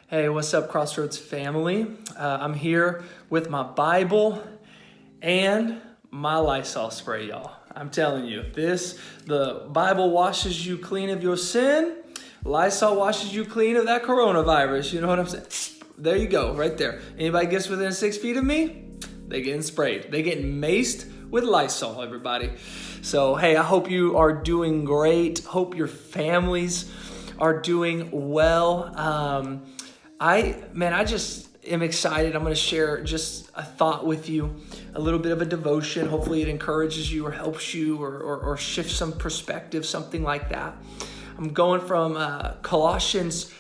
Hey, what's up, Crossroads family? I'm here with my Bible and my Lysol spray, y'all. I'm telling you, the Bible washes you clean of your sin. Lysol washes you clean of that coronavirus. You know what I'm saying? There you go, right there. Anybody gets within 6 feet of me, they getting sprayed. They getting maced with Lysol, everybody. So, hey, I hope you are doing great. Hope your families are doing well. I just am excited. I'm going to share just a thought with you, a little bit of a devotion. Hopefully it encourages you or helps you or shifts some perspective, something like that. I'm going from Colossians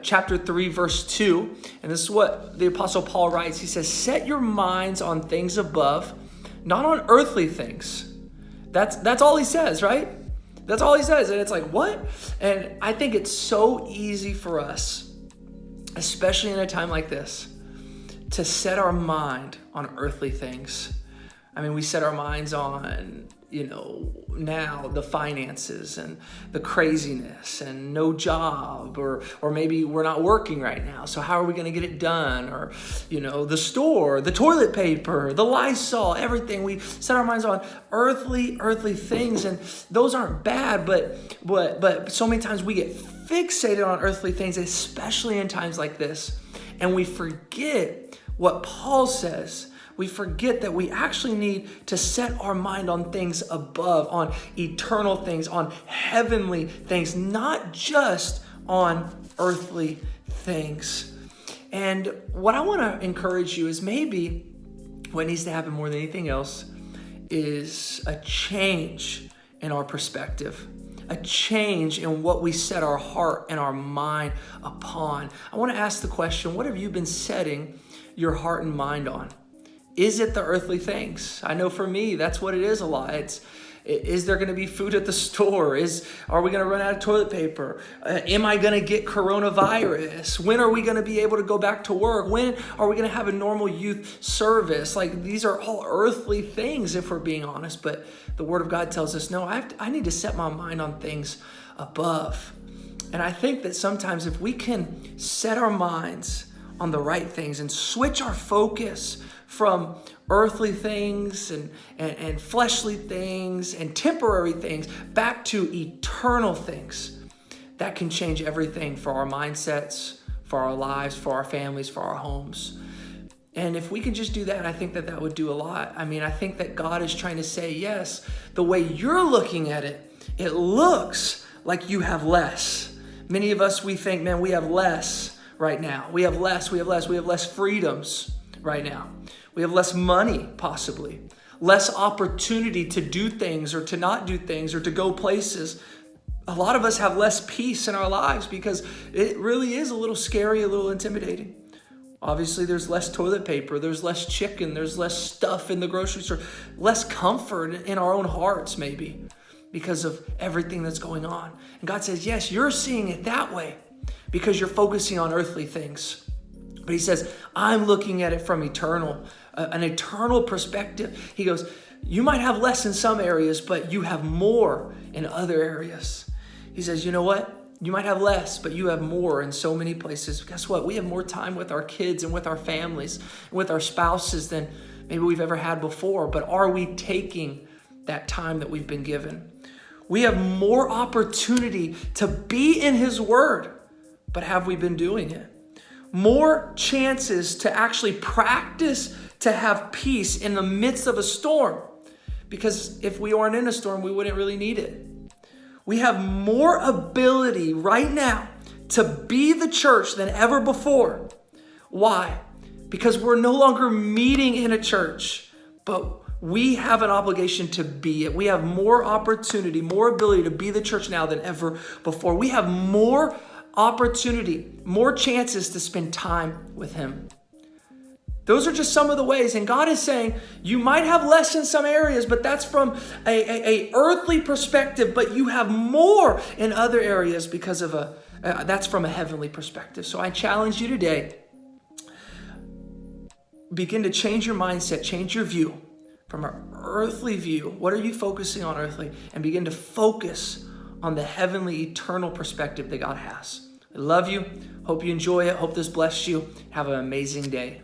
chapter 3, verse 2. And this is what the Apostle Paul writes. He says, set your minds on things above, not on earthly things. That's all he says, right? That's all he says. And it's like, what? And I think it's so easy for us, especially in a time like this, to set our mind on earthly things. I mean, we set our minds on, now the finances and the craziness and no job, or maybe we're not working right now. So how are we going to get it done? Or, the store, the toilet paper, the Lysol, everything. We set our minds on earthly things, and those aren't bad, but so many times we get fixated on earthly things, especially in times like this, and we forget what Paul says. We forget that we actually need to set our mind on things above, on eternal things, on heavenly things, not just on earthly things. And what I want to encourage you is maybe what needs to happen more than anything else is a change in our perspective. A change in what we set our heart and our mind upon. I want to ask the question, what have you been setting your heart and mind on? Is it the earthly things? I know for me, that's what it is a lot. Is there going to be food at the store? Are we going to run out of toilet paper? Am I going to get coronavirus? When are we going to be able to go back to work? When are we going to have a normal youth service? Like, these are all earthly things, if we're being honest. But the Word of God tells us, no, I need to set my mind on things above. And I think that sometimes if we can set our minds on the right things and switch our focus from earthly things and fleshly things and temporary things back to eternal things, that can change everything for our mindsets, for our lives, for our families, for our homes. And if we can just do that, I think that would do a lot. I mean, I think that God is trying to say, yes, the way you're looking at it, it looks like you have less. Many of us, we think, man, we have less right now. We have less freedoms right now. We have less money, possibly, less opportunity to do things or to not do things or to go places. A lot of us have less peace in our lives because it really is a little scary, a little intimidating. Obviously, there's less toilet paper, there's less chicken, there's less stuff in the grocery store, less comfort in our own hearts, maybe, because of everything that's going on. And God says, yes, you're seeing it that way because you're focusing on earthly things. But he says, I'm looking at it from an eternal perspective. He goes, you might have less in some areas, but you have more in other areas. He says, you know what? You might have less, but you have more in so many places. Guess what? We have more time with our kids and with our families and with our spouses than maybe we've ever had before. But are we taking that time that we've been given? We have more opportunity to be in his word, but have we been doing it? More chances to actually practice to have peace in the midst of a storm. Because if we aren't in a storm, we wouldn't really need it. We have more ability right now to be the church than ever before. Why? Because we're no longer meeting in a church, but we have an obligation to be it. We have more opportunity, more ability to be the church now than ever before. We have more opportunity, more chances to spend time with him. Those are just some of the ways. And God is saying, you might have less in some areas, but that's from a earthly perspective, but you have more in other areas because of that's from a heavenly perspective. So I challenge you today, begin to change your mindset, change your view from an earthly view. What are you focusing on earthly? And begin to focus on the heavenly, eternal perspective that God has. I love you. Hope you enjoy it. Hope this blessed you. Have an amazing day.